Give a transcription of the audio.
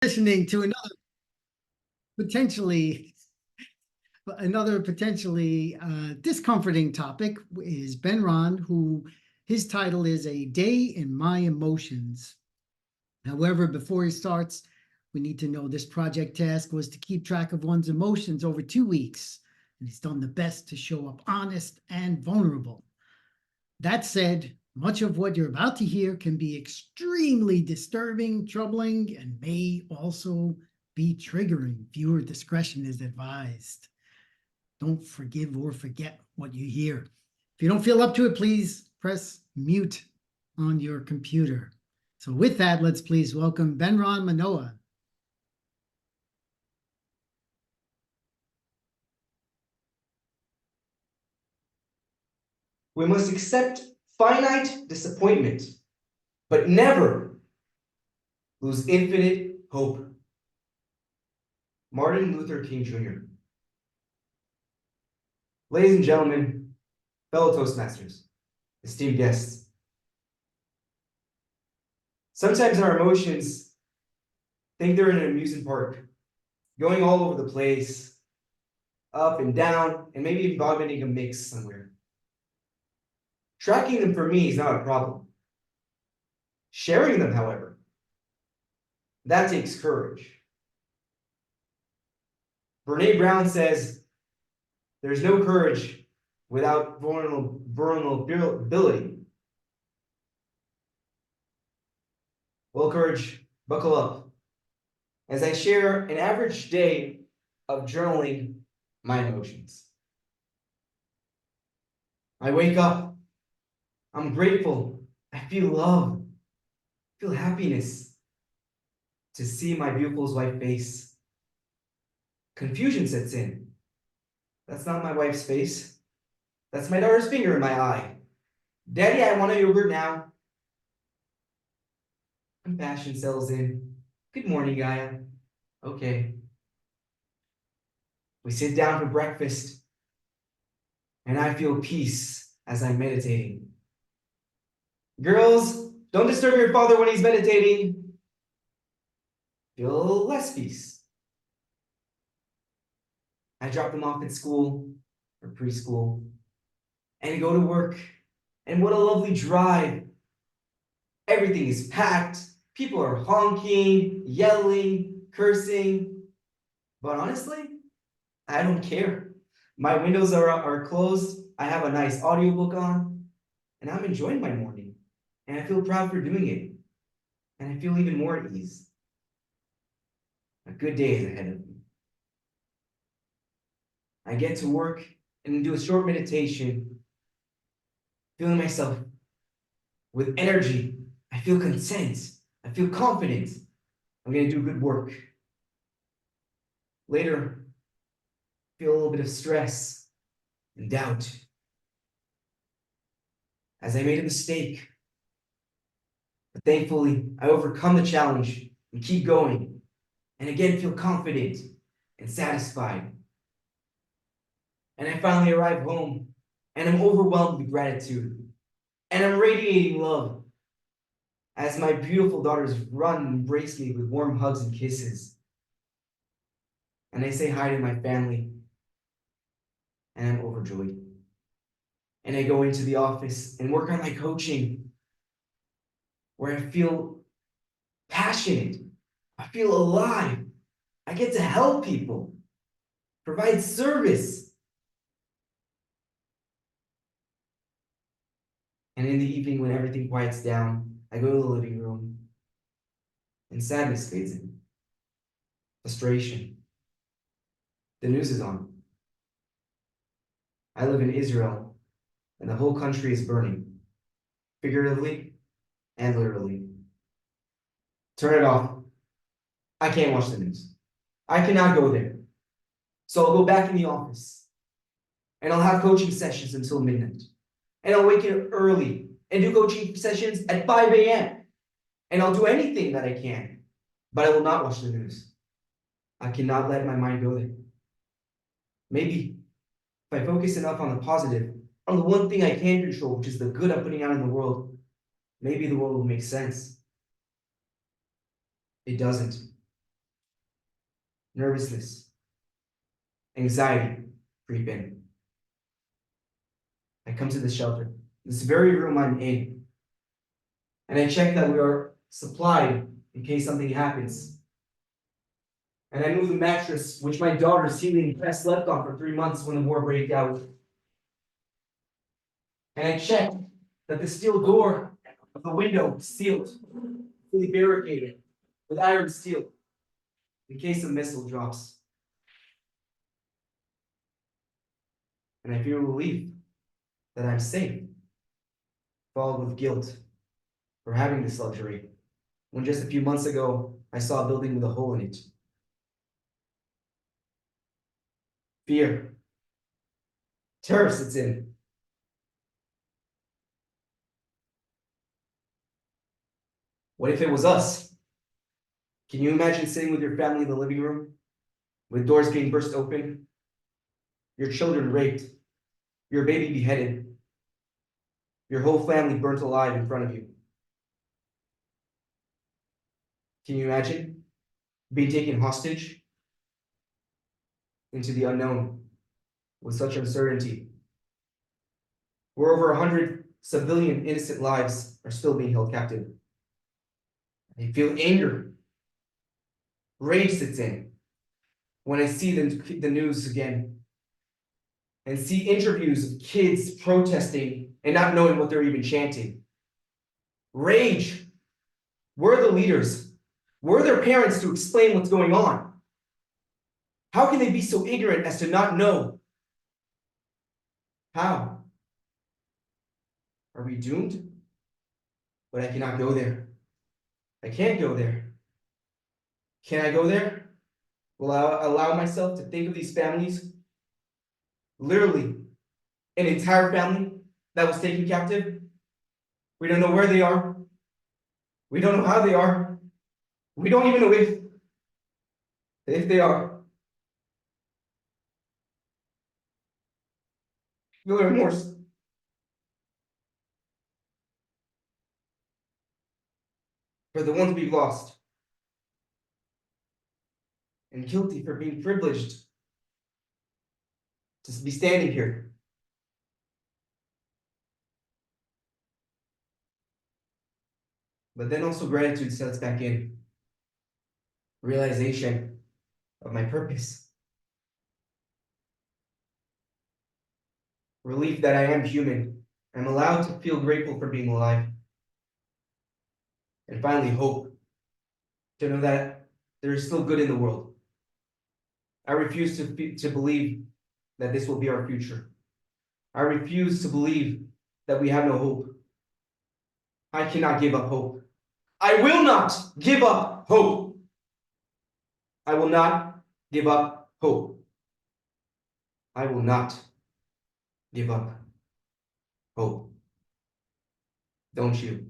Listening to potentially another potentially discomforting topic is Benron, who his title is A Day in My Emotions. However, before he starts, we need to know this project task was to keep track of one's emotions over 2 weeks, and he's done the best to show up honest and vulnerable. That said, much of what you're about to hear can be extremely disturbing, troubling, and may also be triggering. Viewer discretion is advised. Don't forgive or forget what you hear. If you don't feel up to it, please press mute on your computer. So with that, let's please welcome Benron Manoa. We must accept finite disappointment, but never lose infinite hope. Martin Luther King Jr. Ladies and gentlemen, fellow Toastmasters, esteemed guests, sometimes our emotions think they're in an amusement park, going all over the place, up and down, and maybe even vomiting a mix somewhere. Tracking them for me is not a problem. Sharing them, however, that takes courage. Brene Brown says, there's no courage without vulnerability. Well, courage, buckle up as I share an average day of journaling my emotions. I wake up, I'm grateful, I feel love, feel happiness to see my beautiful wife's face. Confusion sets in. That's not my wife's face. That's my daughter's finger in my eye. Daddy, I want a yogurt now. Compassion settles in. Good morning, Gaia. Okay. We sit down for breakfast, and I feel peace as I'm meditating. Girls, don't disturb your father when he's meditating. Feel less peace. I drop them off at school or preschool and go to work. And what a lovely drive. Everything is packed. People are honking, yelling, cursing. But honestly, I don't care. My windows are closed. I have a nice audiobook on, and I'm enjoying my morning. And I feel proud for doing it. And I feel even more at ease. A good day is ahead of me. I get to work and do a short meditation, feeling myself with energy. I feel content. I feel confident. I'm going to do good work. Later, feel a little bit of stress and doubt as I made a mistake. But thankfully, I overcome the challenge and keep going. And again, feel confident and satisfied. And I finally arrive home and I'm overwhelmed with gratitude. And I'm radiating love as my beautiful daughters run and embrace me with warm hugs and kisses. And I say hi to my family, and I'm overjoyed. And I go into the office and work on my coaching, where I feel passionate, I feel alive, I get to help people, provide service. And in the evening, when everything quiets down, I go to the living room, and sadness fades in, frustration. The news is on. I live in Israel, and the whole country is burning, figuratively and literally. Turn it off. I can't watch the news. I cannot go there. So I'll go back in the office, and I'll have coaching sessions until midnight. And I'll wake up early and do coaching sessions at 5 a.m. And I'll do anything that I can, but I will not watch the news. I cannot let my mind go there. Maybe if I focus enough on the positive, on the one thing I can control, which is the good I'm putting out in the world, maybe the world will make sense. It doesn't. nervousness, anxiety creep in. I come to the shelter, this very room I'm in, and I check that we are supplied in case something happens. And I move the mattress, which my daughter Celine has slept on for 3 months when the war broke out. And I check that the steel door of the window is sealed, fully barricaded with iron steel in case a missile drops. And I feel relief that I'm safe, followed with guilt for having this luxury, when just a few months ago I saw a building with a hole in it. Fear, terror sits in. What if it was us? Can you imagine sitting with your family in the living room, with doors being burst open, your children raped, your baby beheaded, your whole family burnt alive in front of you? Can you imagine being taken hostage into the unknown with such uncertainty, where over 100 civilian innocent lives are still being held captive? I feel anger, rage sits in when I see the news again and see interviews of kids protesting and not knowing what they're even chanting. Rage. Where are the leaders? Where are their parents to explain what's going on? How can they be so ignorant as to not know? How? Are we doomed? But I cannot go there. I can't go there. Can I go there? Will I allow myself to think of these families? Literally, an entire family that was taken captive. We don't know where they are. We don't know how they are. We don't even know if they are. Feel remorse. For the ones we've lost. And guilty for being privileged to be standing here. But then also gratitude sets back in. Realization of my purpose. Relief that I am human. I'm allowed to feel grateful for being alive. And finally, hope. To know that there is still good in the world. I refuse to believe that this will be our future. I refuse to believe that we have no hope. I cannot give up hope. I will not give up hope. I will not give up hope. I will not give up hope. Don't you?